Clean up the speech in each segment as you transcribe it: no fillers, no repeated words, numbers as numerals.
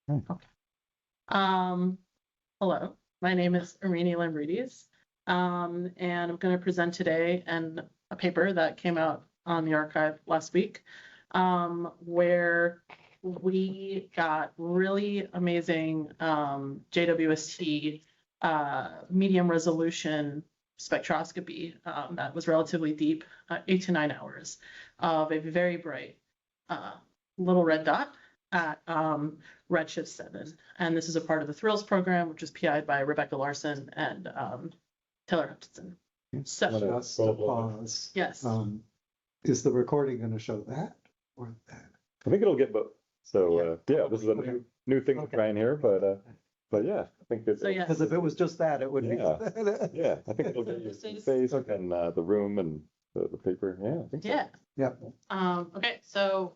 Okay. Hello, my name is Erini Lambrides, and I'm going to present today a paper that came out on the archive last week, where we got really amazing JWST medium resolution spectroscopy that was relatively deep, 8 to 9 hours of a very bright little red dot at redshift 7. And this is a part of the THRILLS program, which was PI'd by Rebecca Larson and Taylor Hutchinson. So just a pause. Yes. Is the recording going to show that or that? I think it'll get both. So yeah, this is a new thing to try and hear, but yeah, I think it's because if it was just that, it would be. Yeah, I think it'll get you the face and the room and the paper. Yeah, I think so. Yeah. Okay, so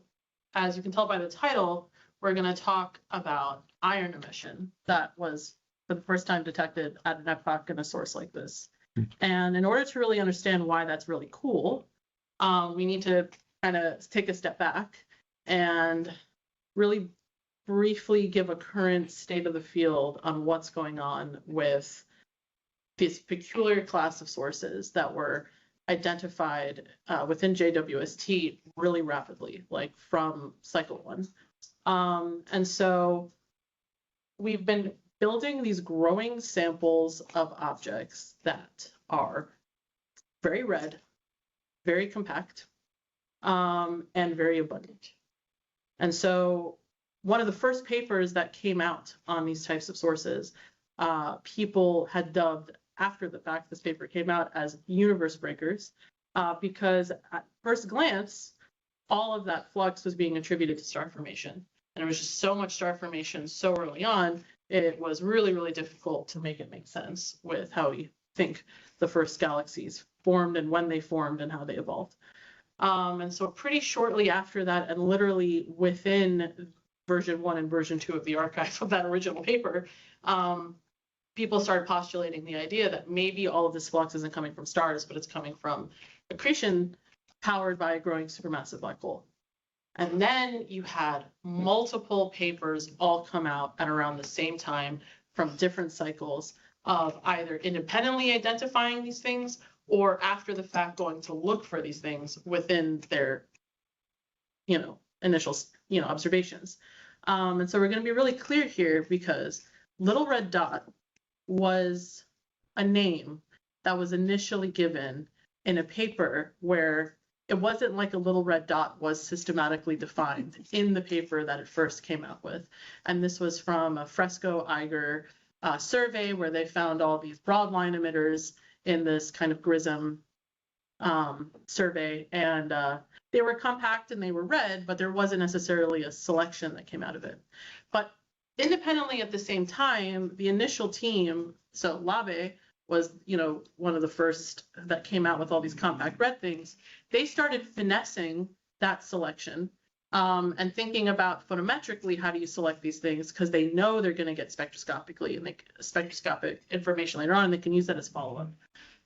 as you can tell by the title, we're going to talk about iron emission that was for the first time detected at an epoch in a source like this. And in order to really understand why that's really cool, we need to kind of take a step back and really briefly give a current state of the field on what's going on with this peculiar class of sources that were identified within JWST really rapidly, like from cycle 1. And so we've been building these growing samples of objects that are very red, very compact, and very abundant. And so one of the first papers that came out on these types of sources, people had dubbed after the fact this paper came out as universe breakers, because at first glance, all of that flux was being attributed to star formation. And it was just so much star formation so early on, it was really, really difficult to make it make sense with how we think the first galaxies formed and when they formed and how they evolved. And so pretty shortly after that, and literally within version 1 and version 2 of the archive of that original paper, people started postulating the idea that maybe all of this flux isn't coming from stars, but it's coming from accretion powered by a growing supermassive black hole. And then you had multiple papers all come out at around the same time from different cycles of either independently identifying these things or after the fact going to look for these things within their, initial, observations. And so we're going to be really clear here because little red dot was a name that was initially given in a paper where it wasn't like a little red dot was systematically defined in the paper that it first came out with. And this was from a Fresco-Eiger survey where they found all these broadline emitters in this kind of GRISM survey. And they were compact and they were red, but there wasn't necessarily a selection that came out of it. But independently at the same time, the initial team, so Labe was, one of the first that came out with all these compact red things. They started finessing that selection and thinking about photometrically, how do you select these things? Because they know they're going to get spectroscopically and spectroscopic information later on, and they can use that as follow-up.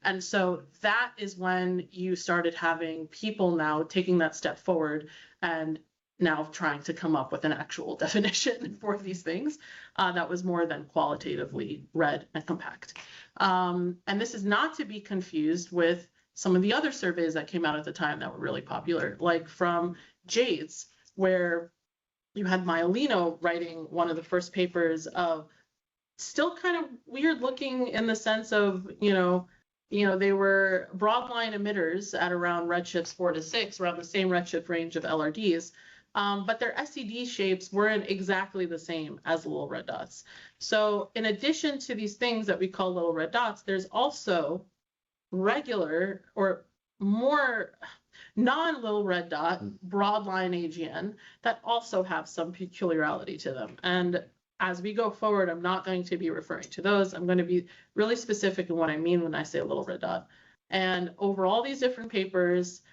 And so that is when you started having people now taking that step forward and now trying to come up with an actual definition for these things that was more than qualitatively red and compact. And this is not to be confused with some of the other surveys that came out at the time that were really popular, like from JADES, where you had Myelino writing one of the first papers of still kind of weird looking in the sense of, they were broadline emitters at around redshifts 4 to 6, around the same redshift range of LRDs. But their SED shapes weren't exactly the same as little red dots. So in addition to these things that we call little red dots, there's also regular or more non-little red dot broadline AGN that also have some peculiarity to them. And as we go forward, I'm not going to be referring to those. I'm going to be really specific in what I mean when I say little red dot. And over all these different papers,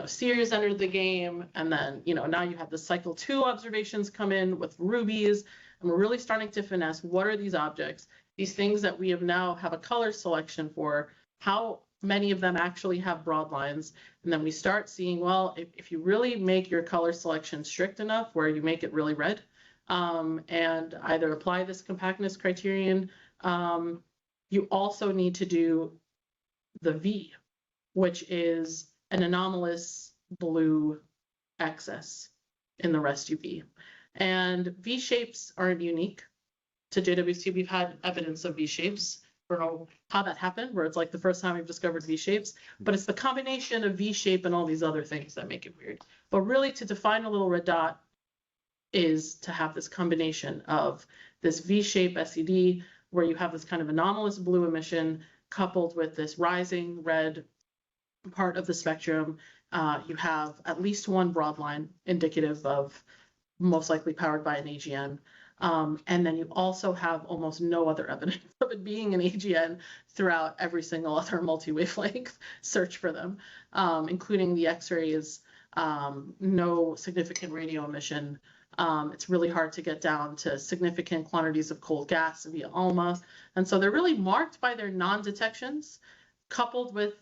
Sears entered the game, and then, now you have the cycle 2 observations come in with rubies, and we're really starting to finesse what are these objects, these things that we have a color selection for, how many of them actually have broad lines, and then we start seeing, well, if you really make your color selection strict enough where you make it really red, and either apply this compactness criterion. You also need to do the V, which is an anomalous blue excess in the rest UV. And V shapes aren't unique to JWST. We've had evidence of V shapes. I don't know how that happened, where it's like the first time we've discovered V shapes, but it's the combination of V shape and all these other things that make it weird. But really, to define a little red dot is to have this combination of this V shape SED, where you have this kind of anomalous blue emission coupled with this rising red part of the spectrum. You have at least one broad line indicative of most likely powered by an AGN. And then you also have almost no other evidence of it being an AGN throughout every single other multi-wavelength search for them, including the X-rays, no significant radio emission. It's really hard to get down to significant quantities of cold gas via ALMA. And so they're really marked by their non-detections, coupled with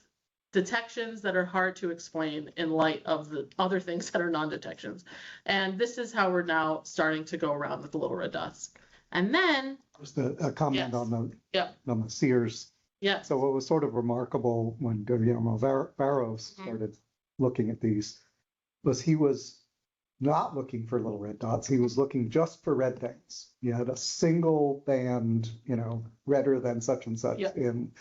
detections that are hard to explain in light of the other things that are non-detections. And this is how we're now starting to go around with the little red dots. And then Just a comment Yes. on Yep. the Sears. Yes. So what was sort of remarkable when Guillermo Barros Mhm. started looking at these was he was not looking for little red dots. He was looking just for red things. You had a single band, redder than such and such Yep. in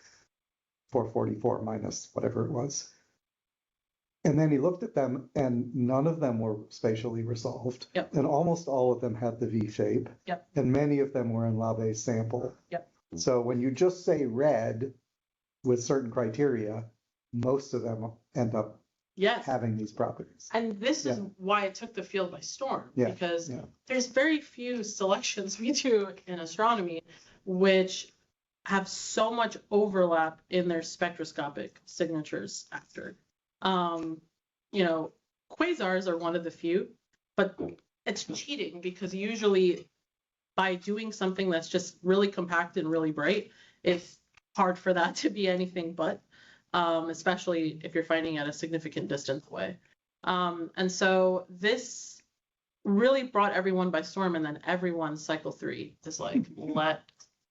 444 minus whatever it was. And then he looked at them and none of them were spatially resolved. Yep. And almost all of them had the V shape. Yep. And many of them were in Lave's sample. Yep. So when you just say red with certain criteria, most of them end up Yes. having these properties. And this is Yeah. why it took the field by storm, Yeah, because yeah. there's very few selections we do in astronomy which have so much overlap in their spectroscopic signatures after. Quasars are one of the few, but it's cheating because usually by doing something that's just really compact and really bright, it's hard for that to be anything but, especially if you're finding at a significant distance away. And so this really brought everyone by storm, and then everyone cycle 3 is like, let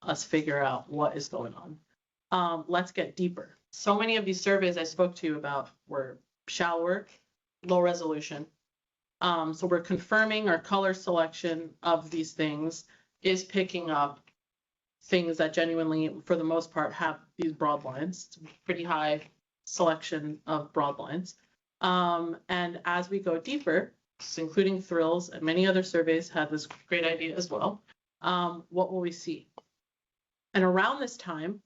us figure out what is going on. Let's get deeper. So many of these surveys I spoke to you about were shallower, low resolution. So we're confirming our color selection of these things is picking up things that genuinely, for the most part, have these broad lines. It's a pretty high selection of broad lines. And as we go deeper, including Thrills and many other surveys had this great idea as well, what will we see? And around this time,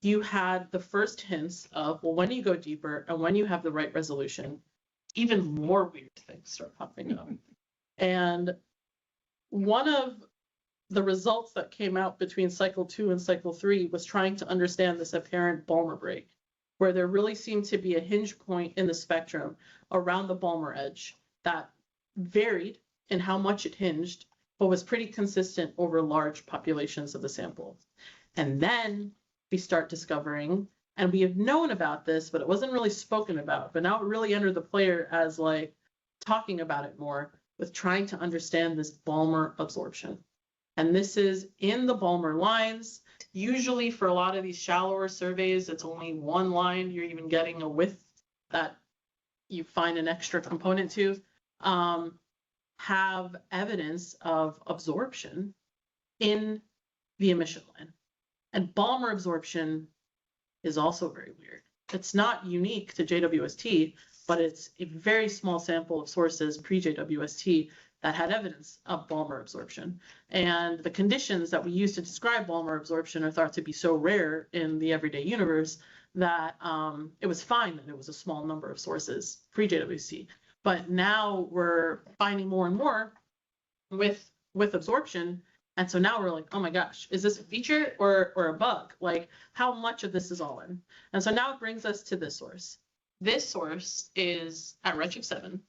you had the first hints of, well, when you go deeper and when you have the right resolution, even more weird things start popping up. And one of the results that came out between cycle 2 and cycle 3 was trying to understand this apparent Balmer break, where there really seemed to be a hinge point in the spectrum around the Balmer edge that varied in how much it hinged, but was pretty consistent over large populations of the sample. And then we start discovering, and we have known about this, but it wasn't really spoken about, but now it really entered the player as like talking about it more with trying to understand this Balmer absorption. And this is in the Balmer lines. Usually for a lot of these shallower surveys, it's only one line you're even getting a width that you find an extra component to, have evidence of absorption in the emission line. And Balmer absorption is also very weird. It's not unique to JWST, but it's a very small sample of sources pre-JWST that had evidence of Balmer absorption. And the conditions that we use to describe Balmer absorption are thought to be so rare in the everyday universe that it was fine that it was a small number of sources pre-JWST. But now we're finding more and more with absorption. And so now we're like, oh my gosh, is this a feature or a bug? Like, how much of this is all in? And so now it brings us to this source. This source is at redshift 7.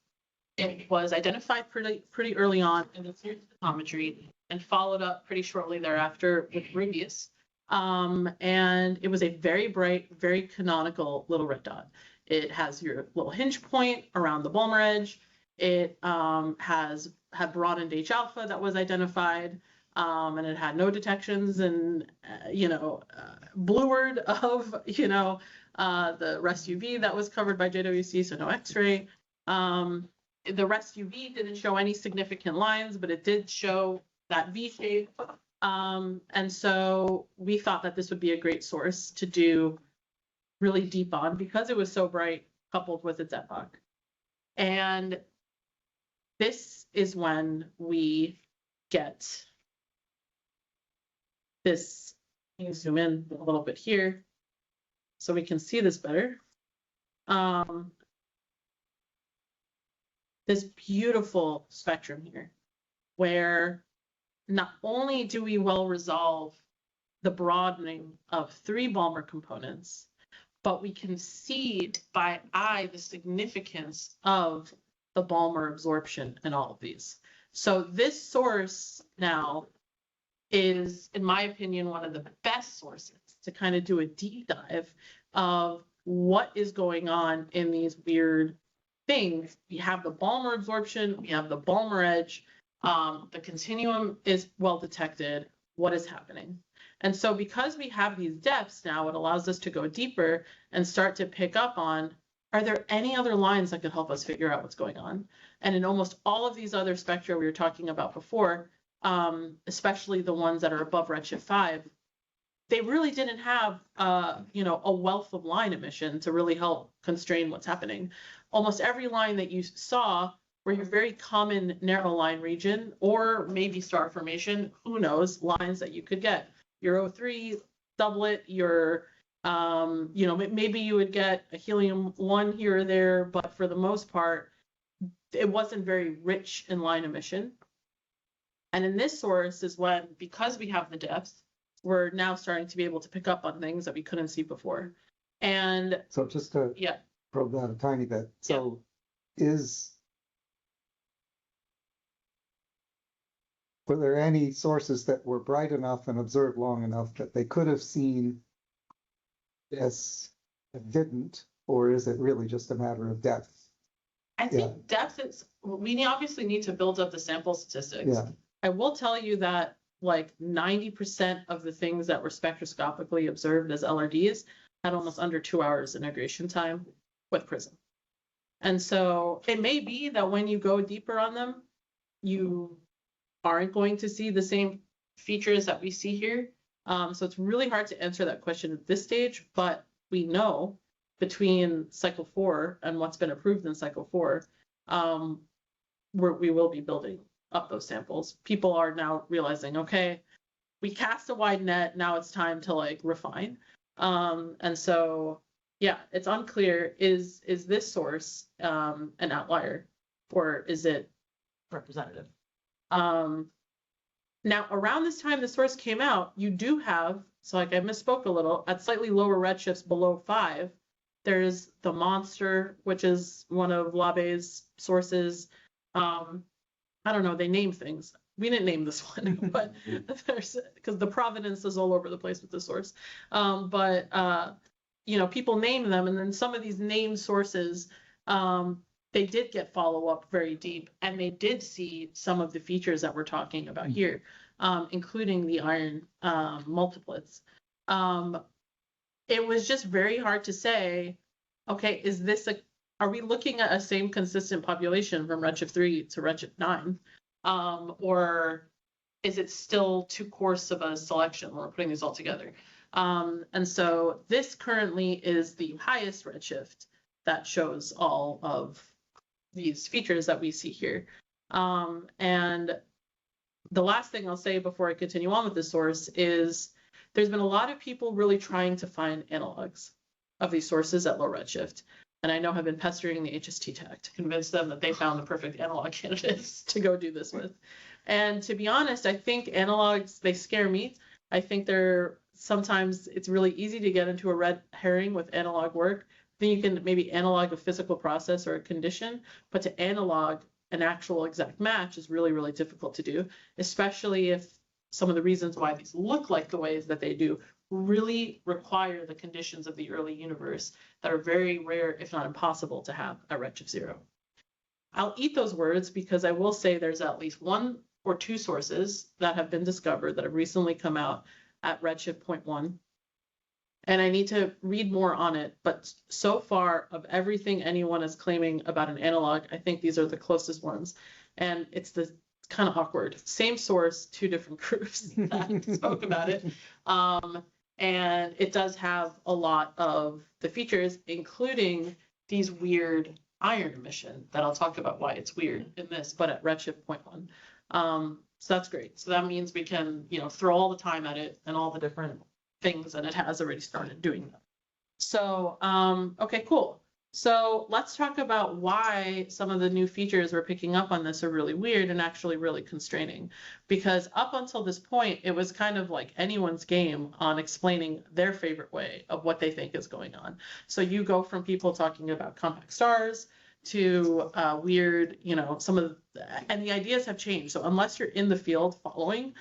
It was identified pretty early on in the series photometry and followed up pretty shortly thereafter with Rubius. And it was a very bright, very canonical little red dot. It has your little hinge point around the Balmer edge. It has had broadened H alpha that was identified, and it had no detections and, blueward of, the rest UV that was covered by JWST, so no X-ray. The rest UV didn't show any significant lines, but it did show that V shape. And so we thought that this would be a great source to do really deep on because it was so bright coupled with its epoch. And this is when we get this. You can zoom in a little bit here so we can see this better. This beautiful spectrum here, where not only do we well resolve the broadening of 3 Balmer components, but we can see by eye the significance of the Balmer absorption in all of these. So this source now is, in my opinion, one of the best sources to kind of do a deep dive of what is going on in these weird things. We have the Balmer absorption, we have the Balmer edge, the continuum is well detected, what is happening? And so because we have these depths now, it allows us to go deeper and start to pick up on, are there any other lines that could help us figure out what's going on? And in almost all of these other spectra we were talking about before, especially the ones that are above redshift 5, they really didn't have, a wealth of line emission to really help constrain what's happening. Almost every line that you saw were your very common narrow line region, or maybe star formation, who knows, lines that you could get. Your O3 doublet, your, maybe you would get a helium-1 here or there, but for the most part, it wasn't very rich in line emission. And in this source is when, because we have the depth, we're now starting to be able to pick up on things that we couldn't see before. And So just to probe that a tiny bit. So were there any sources that were bright enough and observed long enough that they could have seen this and didn't, or is it really just a matter of depth? I think depth is, we obviously need to build up the sample statistics. Yeah. I will tell you that like 90% of the things that were spectroscopically observed as LRDs had almost under 2 hours integration time with PRISM. And so it may be that when you go deeper on them, you aren't going to see the same features that we see here. So it's really hard to answer that question at this stage, but we know between cycle 4 and what's been approved in cycle 4, we will be building up those samples. People are now realizing, okay, we cast a wide net, now it's time to like refine. And so, yeah, it's unclear, is this source an outlier, or is it representative? Now, around this time the source came out, you do have, so like I misspoke a little, at slightly lower redshifts below 5, there's the Monster, which is one of Labe's sources. I don't know, they name things. We didn't name this one, but there's, because the provenance is all over the place with the source. People name them, and then some of these named sources, they did get follow-up very deep, and they did see some of the features that we're talking about here, including the iron multiplets. It was just very hard to say, okay, are we looking at a same consistent population from redshift 3 to redshift 9? Or is it still too coarse of a selection when we're putting these all together? And so this currently is the highest redshift that shows all of these features that we see here. And the last thing I'll say before I continue on with this source is there's been a lot of people really trying to find analogs of these sources at low redshift. And I know have been pestering the HST tech to convince them that they found the perfect analog candidates to go do this with. And to be honest, I think analogs, they scare me. I think sometimes it's really easy to get into a red herring with analog work. Then you can maybe analog a physical process or a condition, but to analog an actual exact match is really, really difficult to do, especially if some of the reasons why these look like the ways that they do really require the conditions of the early universe that are very rare, if not impossible, to have at redshift 0. I'll eat those words because I will say there's at least 1 or 2 sources that have been discovered that have recently come out at redshift 0.1. And I need to read more on it, but so far of everything anyone is claiming about an analog, I think these are the closest ones. And it's kind of awkward. Same source, 2 different groups that spoke about it. And it does have a lot of the features, including these weird iron emission that I'll talk about why it's weird in this, but at redshift 0.1. So that's great. So that means we can, throw all the time at it and all the different things, and it has already started doing that. So, okay, cool. So let's talk about why some of the new features we're picking up on this are really weird and actually really constraining. Because up until this point, it was kind of like anyone's game on explaining their favorite way of what they think is going on. So you go from people talking about compact stars to weird, and the ideas have changed. So unless you're in the field following,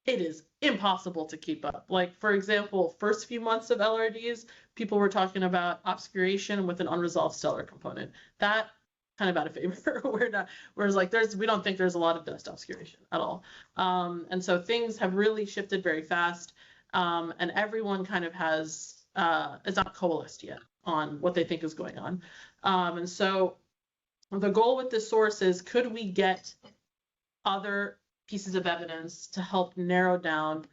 it is impossible to keep up. Like, for example, first few months of LRDs, people were talking about obscuration with an unresolved stellar component. That kind of out of favor. Whereas like we don't think there's a lot of dust obscuration at all. And so things have really shifted very fast. And everyone kind of is not coalesced yet on what they think is going on. And so the goal with this source is, could we get other pieces of evidence to help narrow down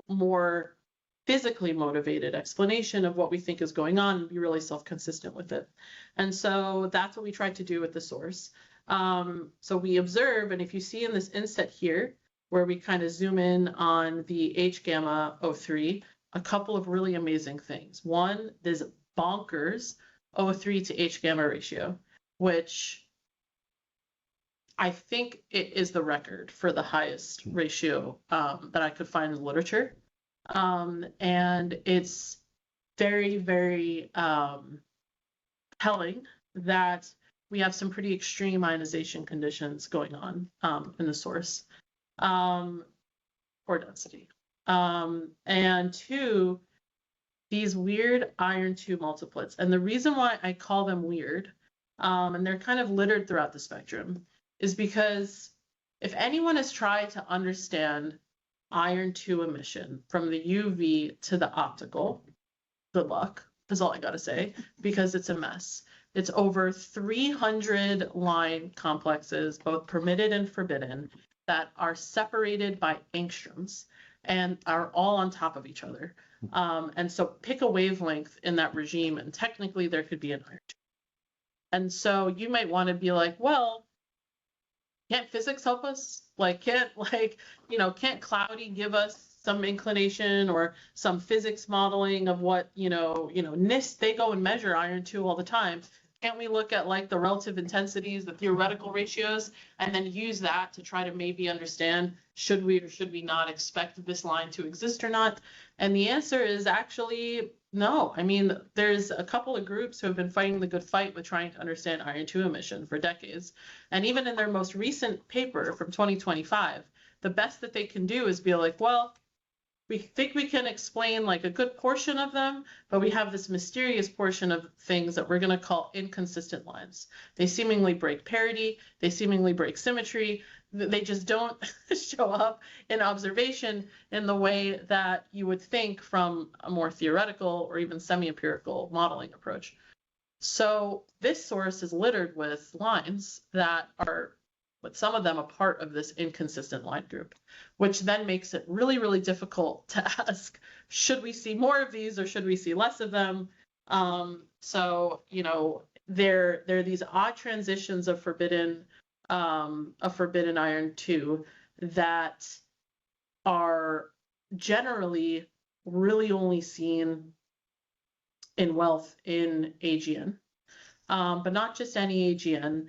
more physically motivated explanation of what we think is going on and be really self-consistent with it. And so that's what we tried to do with the source. So we observe, and if you see in this inset here, where we kind of zoom in on the H gamma O3, a couple of really amazing things. One, this bonkers O3 to H gamma ratio, which I think it is the record for the highest ratio that I could find in the literature. And it's very, very telling that we have some pretty extreme ionization conditions going on in the source, or density. And 2, these weird iron 2 multiplets. And the reason why I call them weird, and they're kind of littered throughout the spectrum, is because if anyone has tried to understand iron 2 emission from the UV to the optical, good luck, is all I gotta say, because it's a mess. It's over 300 line complexes, both permitted and forbidden, that are separated by angstroms and are all on top of each other. And so pick a wavelength in that regime, and technically there could be an iron 2. And so you might want to be like, well, can't physics help us? Can't Cloudy give us some inclination or some physics modeling of what, NIST, they go and measure iron 2 all the time. Can't we look at the relative intensities, the theoretical ratios, and then use that to try to maybe understand, should we or should we not expect this line to exist or not? And the answer is actually no. I mean, there's a couple of groups who have been fighting the good fight with trying to understand iron 2 emission for decades. And even in their most recent paper from 2025, the best that they can do is be like, well, we think we can explain a good portion of them, but we have this mysterious portion of things that we're going to call inconsistent lines. They seemingly break parity, they seemingly break symmetry, they just don't show up in observation in the way that you would think from a more theoretical or even semi-empirical modeling approach. So this source is littered with lines that are, with some of them, a part of this inconsistent line group, which then makes it really, really difficult to ask, should we see more of these or should we see less of them? So, there are these odd transitions of forbidden iron 2 that are generally really only seen in wealth in AGN, but not just any AGN.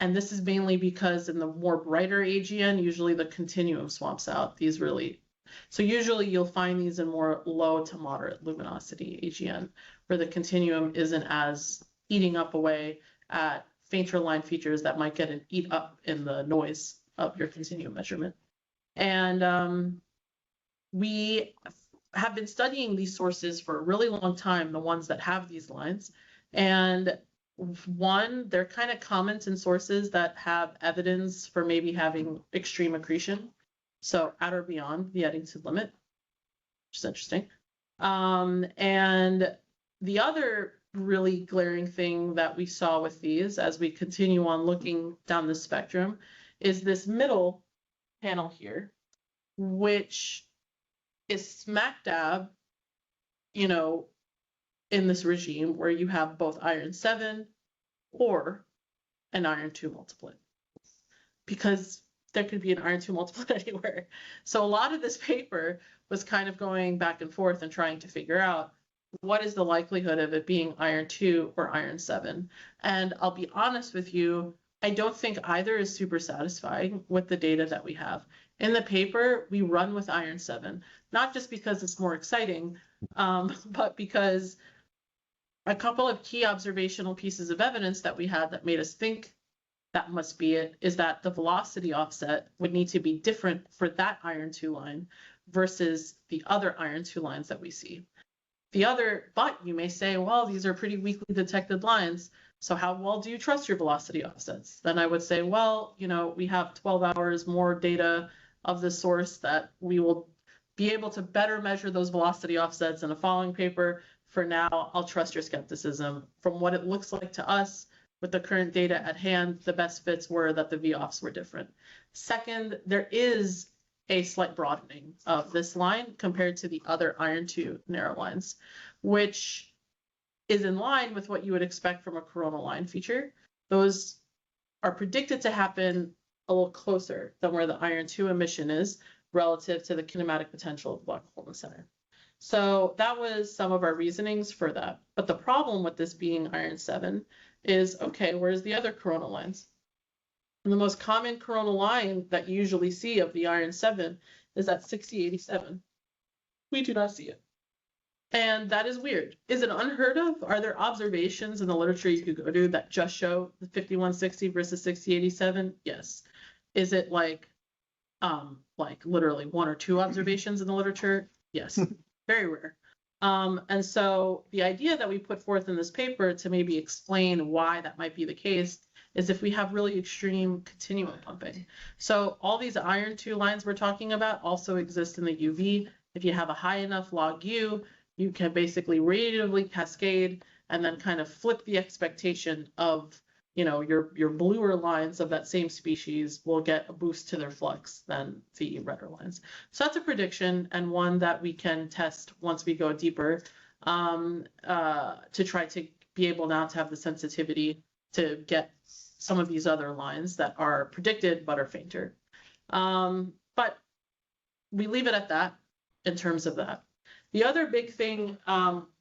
And this is mainly because in the more brighter AGN, usually the continuum swamps out these really. So usually you'll find these in more low to moderate luminosity AGN, where the continuum isn't as eating up away at fainter line features that might get an eat up in the noise of your continuum measurement. And we have been studying these sources for a really long time, the ones that have these lines. And One, they're kind of comments in sources that have evidence for maybe having extreme accretion. So at or beyond the Eddington limit, which is interesting. And the other really glaring thing that we saw with these as we continue on looking down the spectrum is this middle panel here, which is smack dab, you know, in this regime where you have both iron 7 or an iron 2 multiplet, because there could be an iron 2 multiplet anywhere. So a lot of this paper was kind of going back and forth and trying to figure out what is the likelihood of it being iron 2 or iron 7. And I'll be honest with you, I don't think either is super satisfying with the data that we have. In the paper, we run with iron 7, not just because it's more exciting, but because a couple of key observational pieces of evidence that we had that made us think that must be it is that the velocity offset would need to be different for that iron 2 line versus the other iron 2 lines that we see. But you may say, well, these are pretty weakly detected lines, so how well do you trust your velocity offsets? Then I would say, well, you know, we have 12 hours more data of the source that we will be able to better measure those velocity offsets in a following paper. For now, I'll trust your skepticism. From what it looks like to us, with the current data at hand, the best fits were that the V-offs were different. Second, there is a slight broadening of this line compared to the other iron 2 narrow lines, which is in line with what you would expect from a coronal line feature. Those are predicted to happen a little closer than where the iron 2 emission is relative to the kinematic potential of the black hole in the center. So that was some of our reasonings for that. But the problem with this being iron 7 is, okay, where's the other coronal lines? And the most common coronal line that you usually see of the iron 7 is at 6087. We do not see it. And that is weird. Is it unheard of? Are there observations in the literature you could go to that just show the 5160 versus 6087? Yes. Is it like literally one or two observations in the literature? Yes. Very rare. And so the idea that we put forth in this paper to maybe explain why that might be the case is if we have really extreme continuum pumping. So all these iron 2 lines we're talking about also exist in the UV. If you have a high enough log U, you can basically radiatively cascade and then kind of flip the expectation of, you know, your bluer lines of that same species will get a boost to their flux than the redder lines. So that's a prediction, and one that we can test once we go deeper to try to be able now to have the sensitivity to get some of these other lines that are predicted but are fainter. But we leave it at that in terms of that. The other big thing,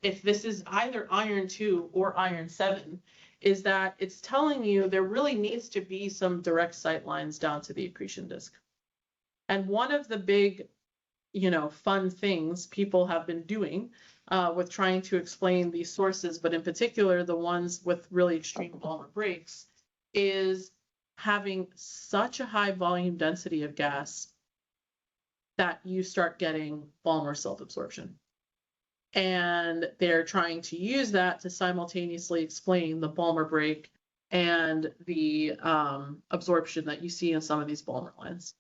if this is either iron 2 or iron 7, is that it's telling you there really needs to be some direct sight lines down to the accretion disk. And one of the big, you know, fun things people have been doing with trying to explain these sources, but in particular the ones with really extreme Balmer breaks, is having such a high volume density of gas that you start getting Balmer self-absorption. And they're trying to use that to simultaneously explain the Balmer break and the absorption that you see in some of these Balmer lines.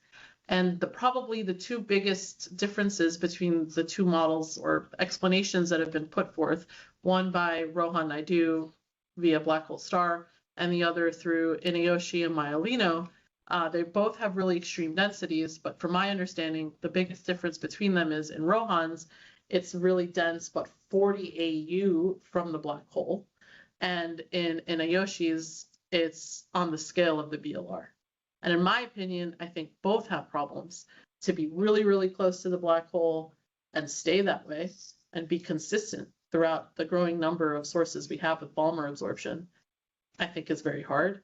And probably the two biggest differences between the two models or explanations that have been put forth, one by Rohan Naidu via Black Hole Star, and the other through Iniyoshi and Maialino, they both have really extreme densities, but from my understanding, the biggest difference between them is in Rohan's, it's really dense, but 40 AU from the black hole. And in Ayoshi's, it's on the scale of the BLR. And in my opinion, I think both have problems to be really, really close to the black hole and stay that way and be consistent throughout the growing number of sources we have with Balmer absorption, I think is very hard.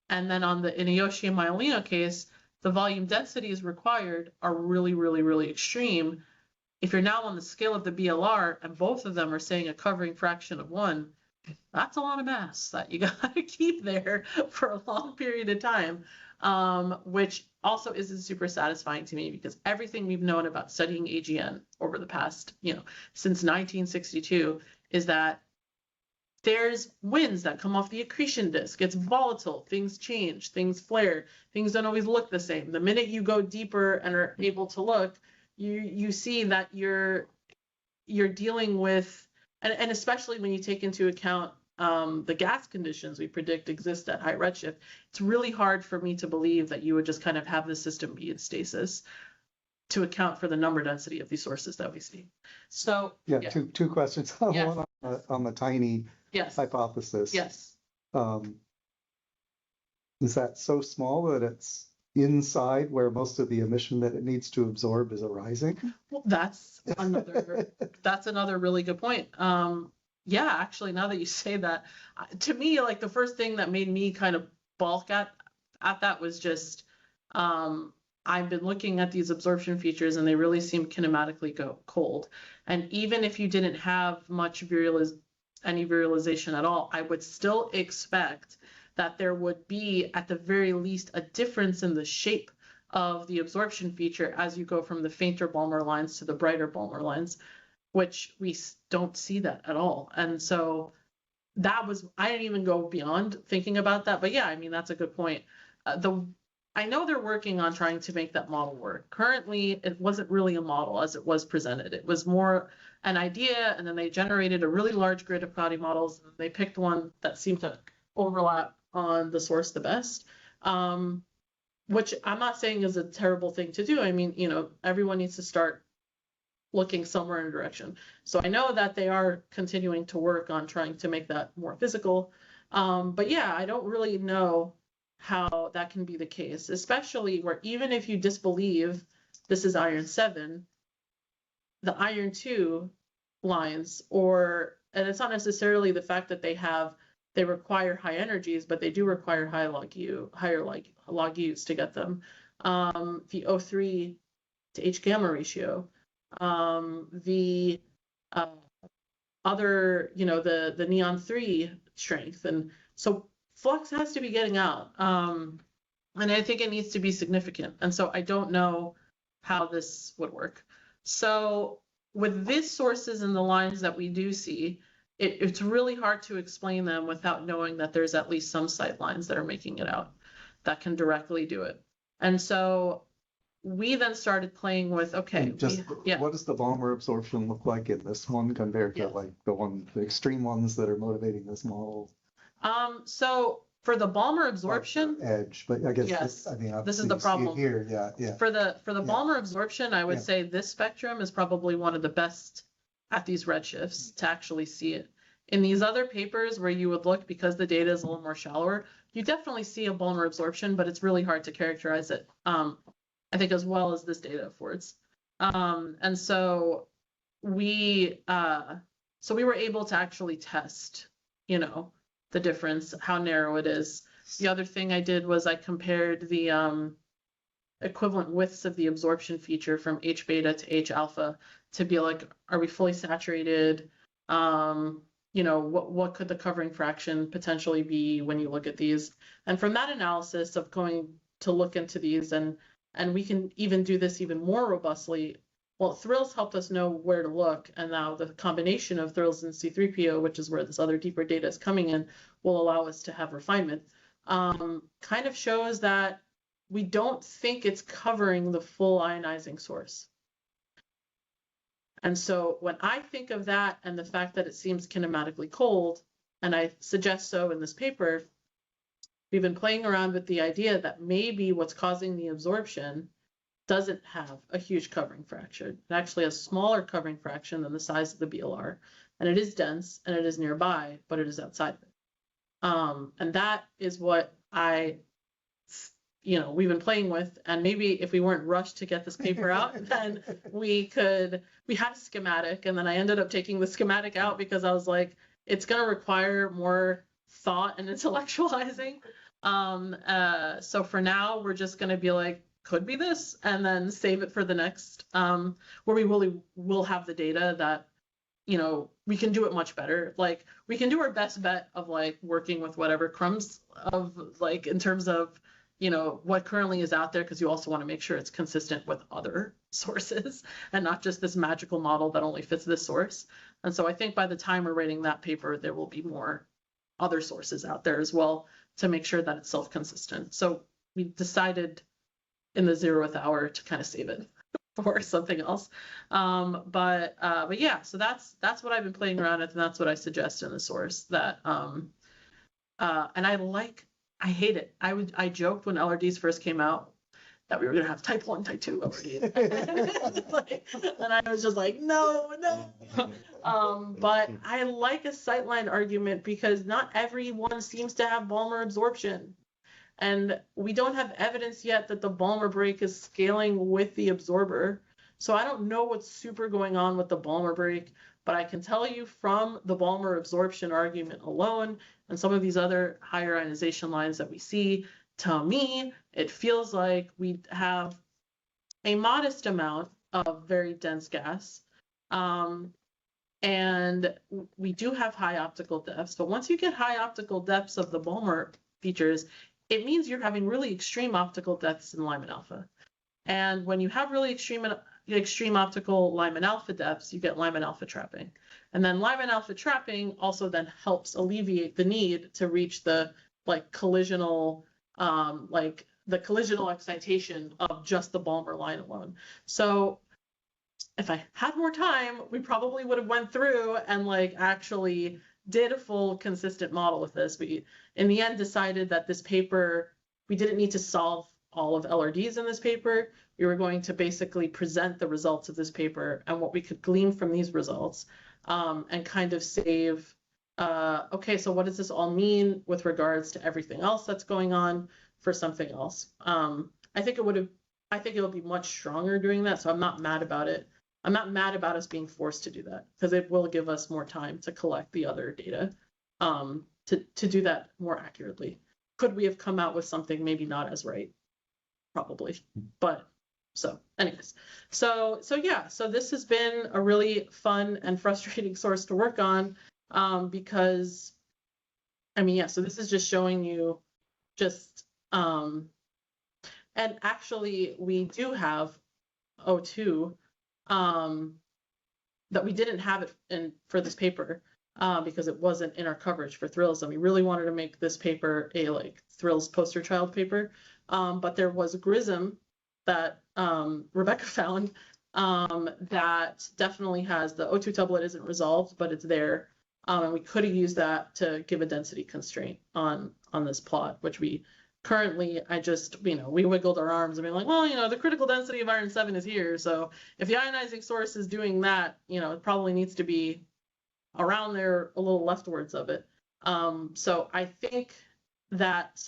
And then on the Iniyoshi and Maialino case, the volume densities required are really, really, really extreme. If you're now on the scale of the BLR and both of them are saying a covering fraction of 1, that's a lot of mass that you got to keep there for a long period of time, which also isn't super satisfying to me because everything we've known about studying AGN over the past, since 1962 is that there's winds that come off the accretion disk. It's volatile. Things change. Things flare. Things don't always look the same. The minute you go deeper and are able to look, you see that you're dealing with, and especially when you take into account the gas conditions we predict exist at high redshift, it's really hard for me to believe that you would just kind of have the system be in stasis to account for the number density of these sources that we see. So Yeah, two questions. Yeah. One on the tiny yes, hypothesis. yes. Is that so small that it's inside where most of the emission that it needs to absorb is arising? Well, that's another really good point. Yeah, actually, now that you say that, to me, like the first thing that made me kind of balk at that was just, I've been looking at these absorption features and they really seem kinematically cold. And even if you didn't have much any virialization at all, I would still expect that there would be, at the very least, a difference in the shape of the absorption feature as you go from the fainter Balmer lines to the brighter Balmer lines, which we don't see that at all. And so that was, I didn't even go beyond thinking about that, but yeah, I mean, that's a good point. I know they're working on trying to make that model work. Currently, it wasn't really a model as it was presented. It was more an idea, and then they generated a really large grid of cloudy models, and they picked one that seemed to overlap on the source the best, which I'm not saying is a terrible thing to do. I mean, everyone needs to start looking somewhere in a direction. So I know that they are continuing to work on trying to make that more physical. But yeah, I don't really know how that can be the case, especially where even if you disbelieve this is iron 7, the iron 2 lines, and it's not necessarily the fact that they require high energies, but they do require higher log U's to get them. The O3 to H gamma ratio, the other, the neon 3 strength. And so flux has to be getting out. And I think it needs to be significant. And so I don't know how this would work. So with these sources and the lines that we do see, it's really hard to explain them without knowing that there's at least some sight lines that are making it out that can directly do it. And so we then started playing with, okay, what does the Balmer absorption look like in this one compared to like the extreme ones that are motivating this model? So for the Balmer absorption, edge, but I guess yes, this is the you see problem it here. Yeah. For the Balmer absorption, I would say this spectrum is probably one of the best at these redshifts to actually see it. In these other papers where you would look, because the data is a little more shallower, you definitely see a Balmer absorption, but it's really hard to characterize it. I think as well as this data affords. And so we were able to actually test, the difference, how narrow it is. The other thing I did was I compared the equivalent widths of the absorption feature from H beta to H alpha to be like, are we fully saturated? What could the covering fraction potentially be when you look at these? And from that analysis of going to look into these, and we can even do this even more robustly. Well, Thrills helped us know where to look, and now the combination of Thrills and C3PO, which is where this other deeper data is coming in, will allow us to have refinement. Kind of shows that we don't think it's covering the full ionizing source. And so when I think of that and the fact that it seems kinematically cold, and I suggest so in this paper, we've been playing around with the idea that maybe what's causing the absorption doesn't have a huge covering fraction. It actually has a smaller covering fraction than the size of the BLR, and it is dense and it is nearby, but it is outside of it. And that is what we've been playing with. And maybe if we weren't rushed to get this paper out, then we had a schematic, and then I ended up taking the schematic out because I was like, it's going to require more thought and intellectualizing. So for now, we're just going to be like, could be this, and then save it for the next, where we really will have the data that, we can do it much better. Like, we can do our best bet of like working with whatever crumbs of like, in terms of, what currently is out there, because you also want to make sure it's consistent with other sources and not just this magical model that only fits this source. And so I think by the time we're writing that paper, there will be more other sources out there as well to make sure that it's self-consistent. So we decided in the 0th hour to kind of save it for something else. But yeah, so that's what I've been playing around with, and that's what I suggest in the source. That and I hate it. I joked when LRDs first came out that we were gonna have type 1, type 2 LRDs. And I was just like, no. But I like a sightline argument because not everyone seems to have Balmer absorption. And we don't have evidence yet that the Balmer break is scaling with the absorber. So I don't know what's super going on with the Balmer break, but I can tell you from the Balmer absorption argument alone and some of these other higher ionization lines that we see, to me, it feels like we have a modest amount of very dense gas. And we do have high optical depths, but once you get high optical depths of the Balmer features, it means you're having really extreme optical depths in Lyman alpha. And when you have really extreme optical Lyman alpha depths, you get Lyman alpha trapping. And then Lyman alpha trapping also then helps alleviate the need to reach the collisional, the collisional excitation of just the Balmer line alone. So if I had more time, we probably would have went through and actually did a full consistent model with this. We, in the end, decided that this paper, we didn't need to solve all of LRDs in this paper. We were going to basically present the results of this paper and what we could glean from these results, and kind of save, okay, so what does this all mean with regards to everything else that's going on for something else? I think it'll be much stronger doing that, so I'm not mad about it. I'm not mad about us being forced to do that because it will give us more time to collect the other data, to do that more accurately. Could we have come out with something maybe not as right? Probably, but so anyways, so yeah, so this has been a really fun and frustrating source to work on, because I mean, yeah, so this is just showing you just, and actually we do have O2, that we didn't have it for this paper, because it wasn't in our coverage for thrills, and we really wanted to make this paper a thrills poster child paper, but there was a GRISM that Rebecca found, that definitely has the O2 doublet isn't resolved, but it's there, and we could have used that to give a density constraint on this plot, which we currently, we wiggled our arms and be like, well, the critical density of iron 7 is here. So if the ionizing source is doing that, it probably needs to be around there, a little leftwards of it. So I think that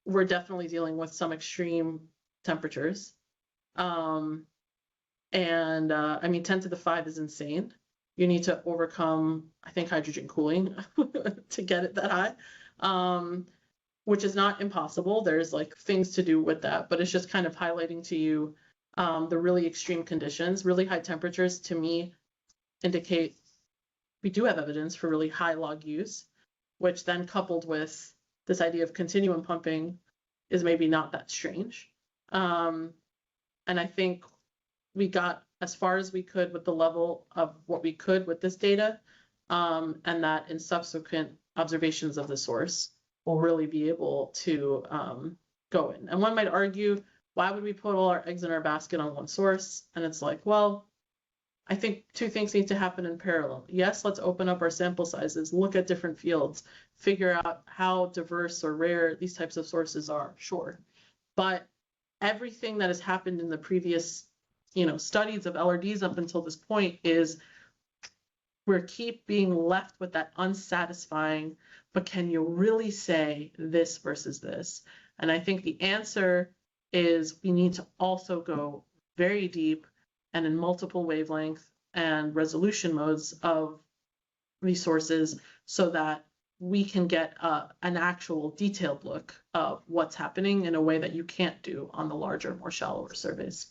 we're definitely dealing with some extreme temperatures. I mean, 10 to the 5 is insane. You need to overcome, I think, hydrogen cooling to get it that high. Which is not impossible. There's things to do with that, but it's just kind of highlighting to you the really extreme conditions. Really high temperatures, to me, indicate we do have evidence for really high log use, which then coupled with this idea of continuum pumping is maybe not that strange. And I think we got as far as we could with the level of what we could with this data, and that in subsequent observations of the source, we'll really be able to go in. And one might argue, why would we put all our eggs in our basket on one source? And it's well, I think two things need to happen in parallel. Yes, let's open up our sample sizes, look at different fields, figure out how diverse or rare these types of sources are, sure. But everything that has happened in the previous, studies of LRDs up until this point is we keep being left with that unsatisfying, but can you really say this versus this? And I think the answer is we need to also go very deep and in multiple wavelength and resolution modes of resources so that we can get an actual detailed look of what's happening in a way that you can't do on the larger, more shallower surveys.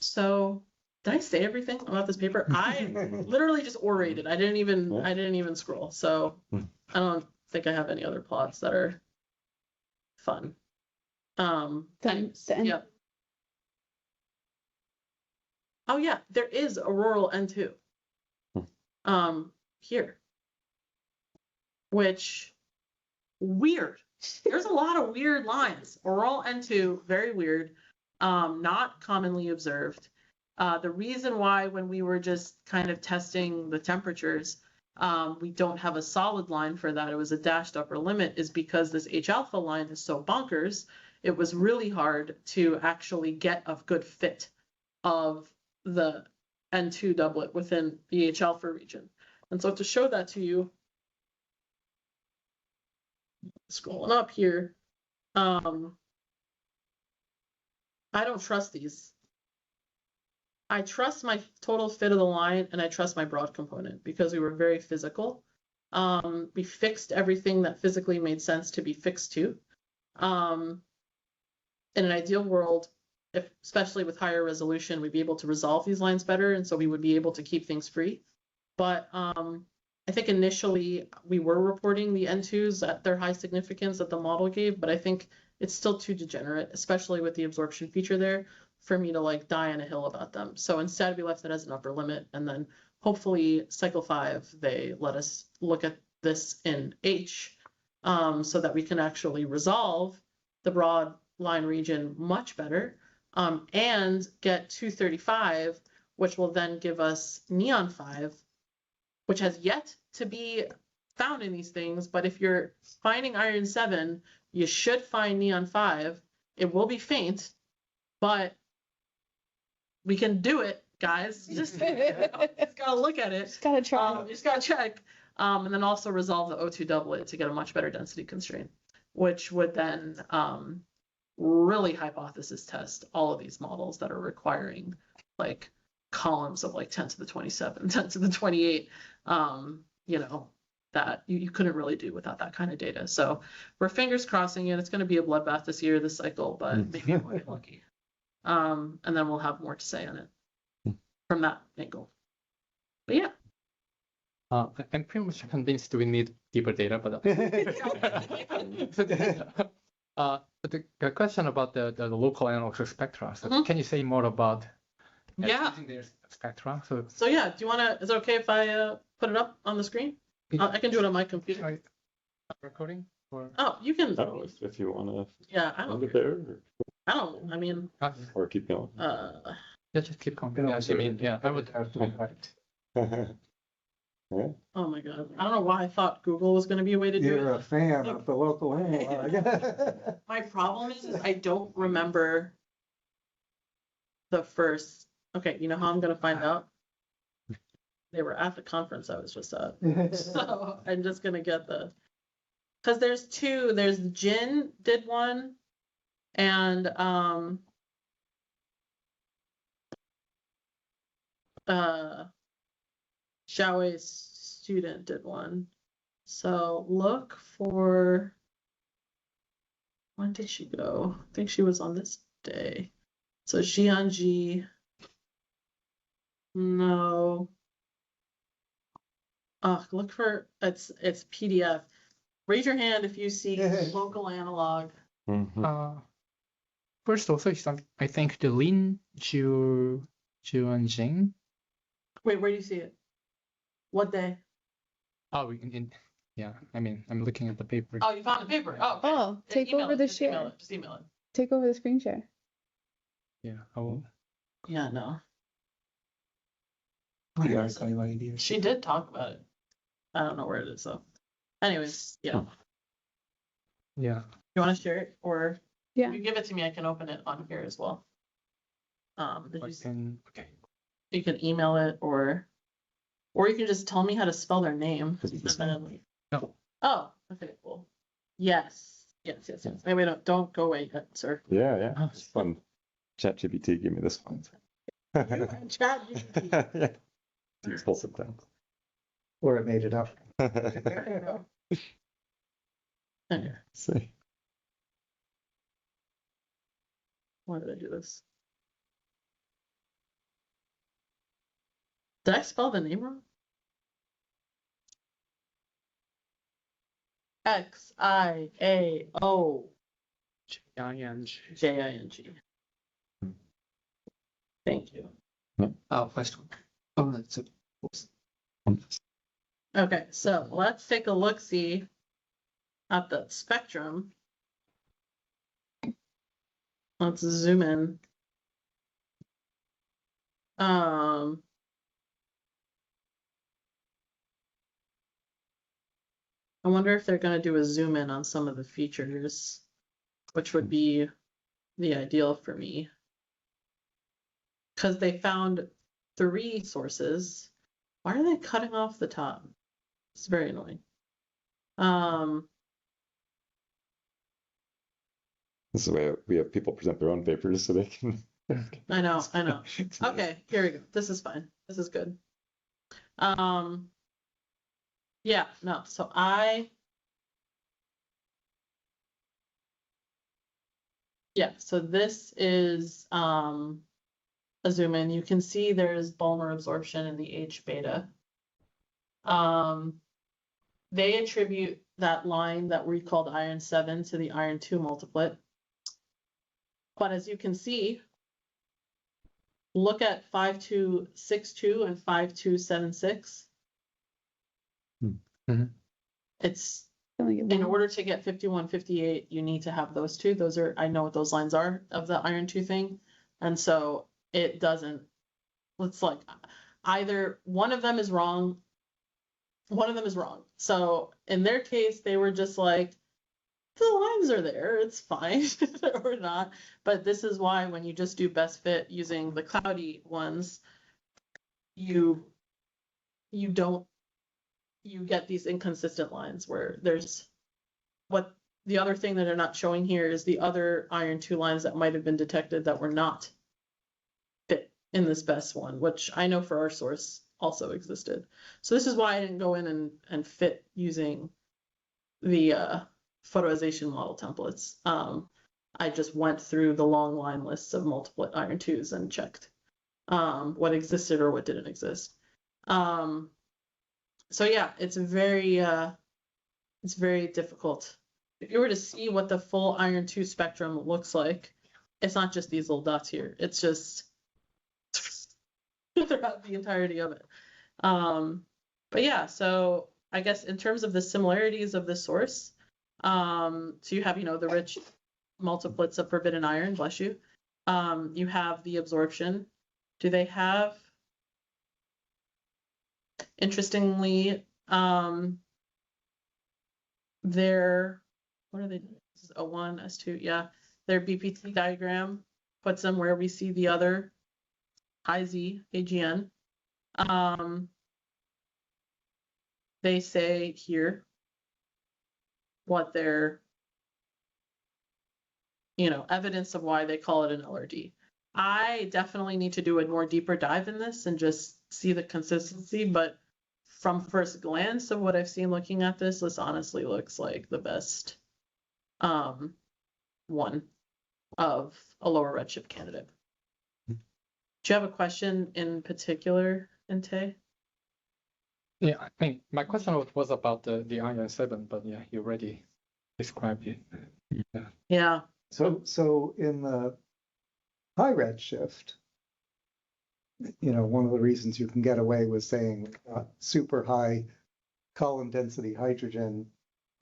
So did I say everything about this paper? I literally just orated. I didn't even scroll. So I don't think I have any other plots that are fun. Anyways, the N- yep. Oh yeah, there is auroral N2. Here. Which weird. There's a lot of weird lines. Auroral N2, very weird. Not commonly observed. The reason why when we were just kind of testing the temperatures, we don't have a solid line for that, it was a dashed upper limit, is because this H alpha line is so bonkers, it was really hard to actually get a good fit of the N2 doublet within the H alpha region. And so to show that to you, scrolling up here, I don't trust these. I trust my total fit of the line and I trust my broad component because we were very physical. We fixed everything that physically made sense to be fixed to. In an ideal world, especially with higher resolution, we'd be able to resolve these lines better, and so we would be able to keep things free. But I think initially we were reporting the N2s at their high significance that the model gave, but I think it's still too degenerate, especially with the absorption feature there, for me to like die on a hill about them. So instead we left it as an upper limit, and then hopefully cycle 5 they let us look at this in H, so that we can actually resolve the broad line region much better, and get 235, which will then give us neon 5, which has yet to be found in these things. But if you're finding iron 7, you should find neon 5. It will be faint, but we can do it, guys. Just gotta look at it. Just gotta try. You just gotta check. And then also resolve the O2 doublet to get a much better density constraint, which would then really hypothesis test all of these models that are requiring like columns of like 10 to the 27, 10 to the 28, you know, that you couldn't really do without that kind of data. So we're fingers crossing it. It's going to be a bloodbath this year, this cycle, but maybe we'll get lucky. And then we'll have more to say on it from that angle. But yeah. I'm pretty much convinced we need deeper data, but the question about the local analog spectra. So can you say more about using their spectra? So yeah, do you want to? Is it okay if I put it up on the screen? I can do it on my computer. Recording or? Oh, you can. Oh, if you want to. Yeah, I don't. End it there. Or... I don't. I mean. Or keep going. Yeah, just keep going. Yeah, I mean, yeah, I would have to. Yeah. Oh my god, I don't know why I thought Google was going to be a way to do You're it. a fan of the local analog. My problem is I don't remember the first. Okay, you know how I'm going to find out? They were at the conference I was just at. So I'm just going to get the, because there's two. There's Jin did one, and JWST student did one. So look for, when did she go? I think she was on this day. So Jianji, no. Look for, it's PDF. Raise your hand if you see local analog. First also is I think the Lin Juanjing. Wait, where do you see it? What day? Oh, yeah. I mean, I'm looking at the paper. Oh, you found the paper. Oh, okay. Oh, take Email over it, the just email share. it, just email it. Take over the screen share. Yeah, I will. Yeah, no. Yeah, She did talk about it. I don't know where it is though. Anyways, yeah. Yeah. You want to share it, or Yeah. if you give it to me, I can open it on here as well. Okay. You can email it, or you can just tell me how to spell their name. No. Oh, okay, cool. Yes. Wait, don't go away yet, sir. Yeah. It's fun. ChatGPT gave me this one. You and ChatGPT. Yeah. It's useful sometimes. Or it made it up. There you go. Okay, See. why did I do this? Did I spell the name wrong? XIAO. JING. JING. Thank you. Oh, first one. Oh, that's it. Oops. Okay, so let's take a look-see at the spectrum. Let's zoom in. I wonder if they're going to do a zoom in on some of the features, which would be the ideal for me. Because they found 3 sources. Why are they cutting off the top? It's very annoying. This is the way we have people present their own papers so they can. I know. Okay, here we go. This is fine. This is good. Yeah, no, so so this is a zoom in. You can see there's Balmer absorption in the H beta. They attribute that line that we called iron 7 to the iron 2 multiplet. But as you can see, look at 5262 and 5276. It's in order to get 5158, you need to have those two. Those are, I know what those lines are of the iron 2 thing. And so it doesn't, it's like either one of them is wrong. So in their case, they were just like, the lines are there, it's fine, or not. But this is why when you just do best fit using the cloudy ones, you get these inconsistent lines where there's what the other thing that they're not showing here is the other iron 2 lines that might have been detected that were not fit in this best one, which I know for our source also existed. So this is why I didn't go in and fit using the photoization model templates. I just went through the long line lists of multiplet iron 2s and checked what existed or what didn't exist. So yeah, it's very difficult. If you were to see what the full iron 2 spectrum looks like, it's not just these little dots here. It's just throughout the entirety of it. But yeah, so I guess in terms of the similarities of the source, so you have, the rich multiplets of forbidden iron, bless you. You have the absorption. Do they have, interestingly, their, what are they doing? This is O1, S2, yeah. Their BPT diagram puts them where we see the other high Z, AGN. They say here what their, evidence of why they call it an LRD. I definitely need to do a more deeper dive in this and just see the consistency, but from first glance of what I've seen looking at this honestly looks like the best one of a lower redshift candidate. Do you have a question in particular, Inte? Yeah, I think my question was about the iron 7, but yeah, you already described it. Yeah. So in the high redshift, one of the reasons you can get away with saying super high column density hydrogen,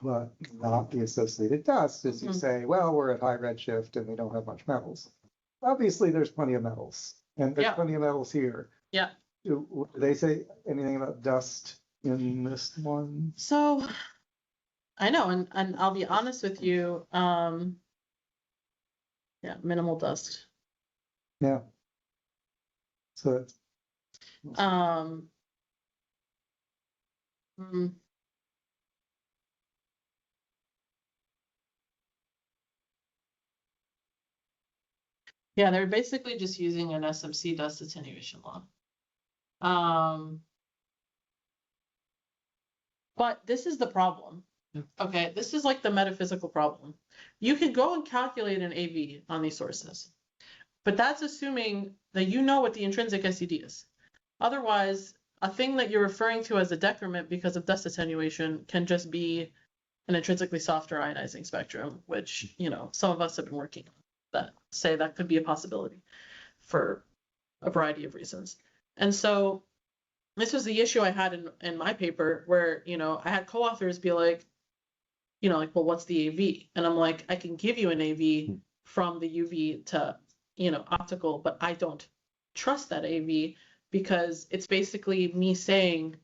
but not the associated dust, is you say, well, we're at high redshift and we don't have much metals. Obviously, there's plenty of metals, and there's plenty of metals here. Yeah. Do they say anything about dust in this one? So I know, and I'll be honest with you, yeah, minimal dust. Yeah. So it's yeah, they're basically just using an SMC dust attenuation law. But this is the problem. Okay, this is like the metaphysical problem. You can go and calculate an AV on these sources, but that's assuming that you know what the intrinsic SED is. Otherwise, a thing that you're referring to as a decrement because of dust attenuation can just be an intrinsically softer ionizing spectrum, which, some of us have been working on that, say that could be a possibility for a variety of reasons. And so this was the issue I had in my paper where, I had co-authors be like, well, what's the AV? And I'm like, I can give you an AV from the UV to, optical, but I don't trust that AV because it's basically me saying,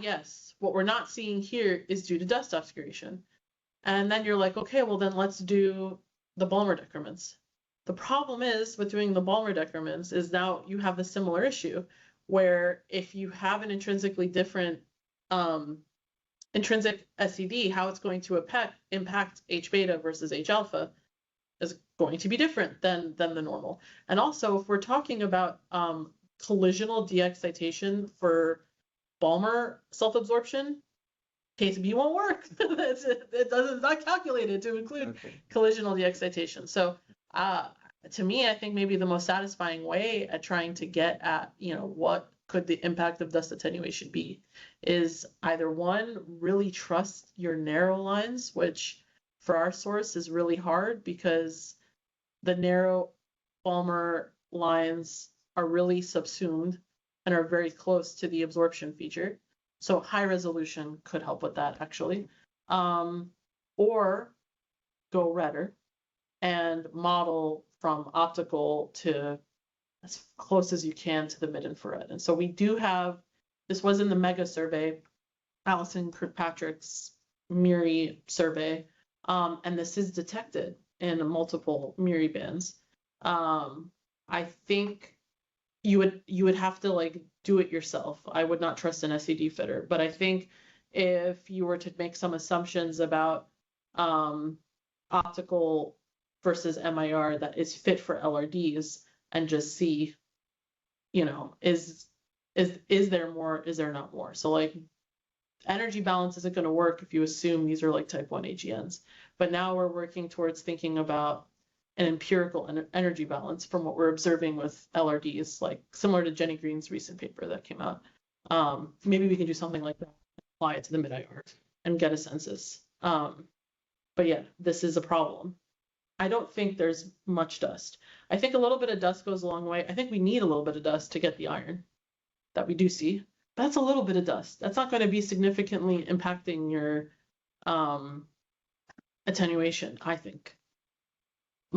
yes, what we're not seeing here is due to dust obscuration. And then you're like, okay, well then let's do the Balmer decrements. The problem is with doing the Balmer decrements is now you have a similar issue where if you have an intrinsically different intrinsic SED, how it's going to impact H beta versus H alpha is going to be different than the normal. And also, if we're talking about collisional de-excitation for Balmer self-absorption, KCB won't work. It's not calculated to include collisional de-excitation. So to me, I think maybe the most satisfying way at trying to get at, what could the impact of dust attenuation be is either one, really trust your narrow lines, which for our source is really hard because the narrow Balmer lines are really subsumed and are very close to the absorption feature. So high resolution could help with that actually. Or go redder and model from optical to as close as you can to the mid-infrared. And so we do have, this was in the MEGA survey, Alison Kirkpatrick's MIRI survey, and this is detected in multiple MIRI bands. I think you would have to do it yourself. I would not trust an SED fitter, but I think if you were to make some assumptions about optical versus MIR that is fit for LRDs and just see, is there more, is there not more? So energy balance isn't going to work if you assume these are type 1 AGNs. But now we're working towards thinking about an empirical energy balance from what we're observing with LRDs, similar to Jenny Green's recent paper that came out. Maybe we can do something like that, apply it to the mid-IR and get a census. But yeah, this is a problem. I don't think there's much dust. I think a little bit of dust goes a long way. I think we need a little bit of dust to get the iron that we do see. That's a little bit of dust. That's not going to be significantly impacting your attenuation, I think.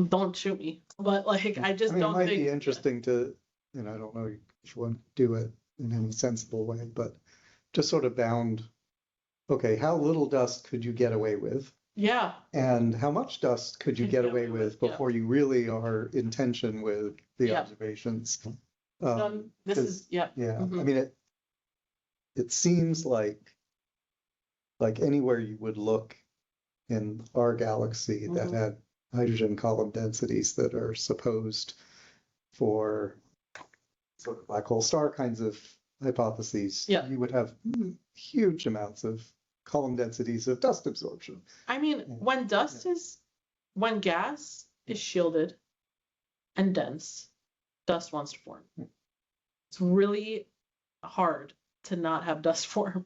Don't shoot me, but I just don't think. It might be interesting to, I don't know if you want to do it in any sensible way, but just sort of bound, okay, how little dust could you get away with? Yeah. And how much dust could you get away with before you really are in tension with the observations? This is, Yeah. Mm-hmm. It seems like anywhere you would look in our galaxy that had hydrogen column densities that are supposed for sort of black hole star kinds of hypotheses, you would have huge amounts of column densities of dust absorption. When when gas is shielded and dense, dust wants to form. It's really hard to not have dust form.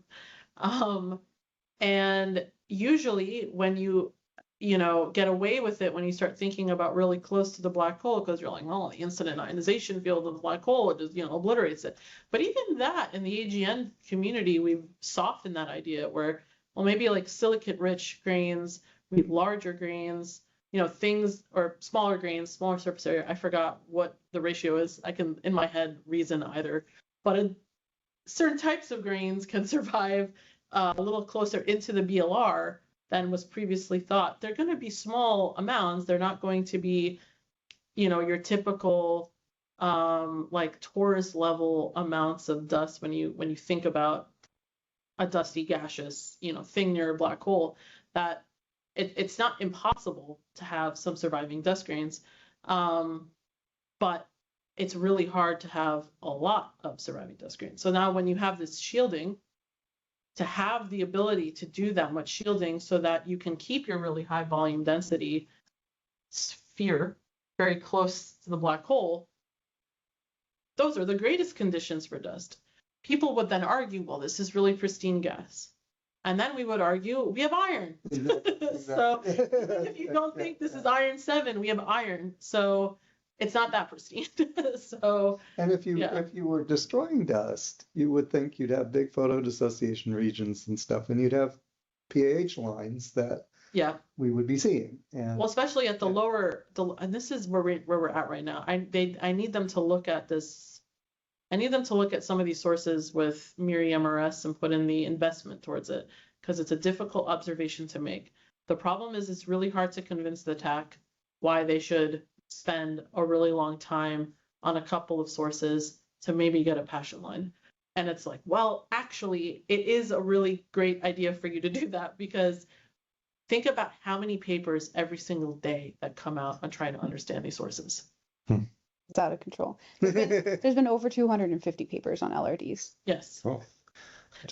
And usually when you get away with it, when you start thinking about really close to the black hole, because you're well, the incident ionization field of the black hole, it just, obliterates it. But even that in the AGN community, we've softened that idea where, well, maybe silicate rich grains, larger grains, things, or smaller grains, smaller surface area. I forgot what the ratio is. I can, in my head, reason either. But certain types of grains can survive a little closer into the BLR than was previously thought. They're going to be small amounts. They're not going to be, your typical torus level amounts of dust when you think about a dusty gaseous, thing near a black hole. That it's not impossible to have some surviving dust grains, but it's really hard to have a lot of surviving dust grains. So now when you have this shielding, to have the ability to do that much shielding so that you can keep your really high volume density sphere very close to the black hole, those are the greatest conditions for dust. People would then argue, well, this is really pristine gas. And then we would argue we have iron. So even if you don't think this is iron 7, we have iron. So it's not that pristine. So and if you were destroying dust, you would think you'd have big photo dissociation regions and stuff, and you'd have PAH lines that we would be seeing. And well, especially at the lower, and this is where we're at right now. I need them to look at this. I need them to look at some of these sources with MIRI MRS and put in the investment towards it, because it's a difficult observation to make. The problem is it's really hard to convince the TAC why they should spend a really long time on a couple of sources to maybe get a passion line. And it's like, well, actually, it is a really great idea for you to do that, because think about how many papers every single day that come out on trying to understand these sources. It's out of control. There's been over 250 papers on LRDs. Yes. Oh.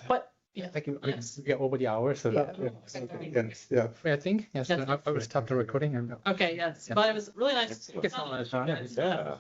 But yeah. Thank you. Yes. We are over the hour, so yeah. I think yes. Yes. I will stop the recording and. Okay. Yes. Yeah. But it was really nice. Thank you so much. Yeah.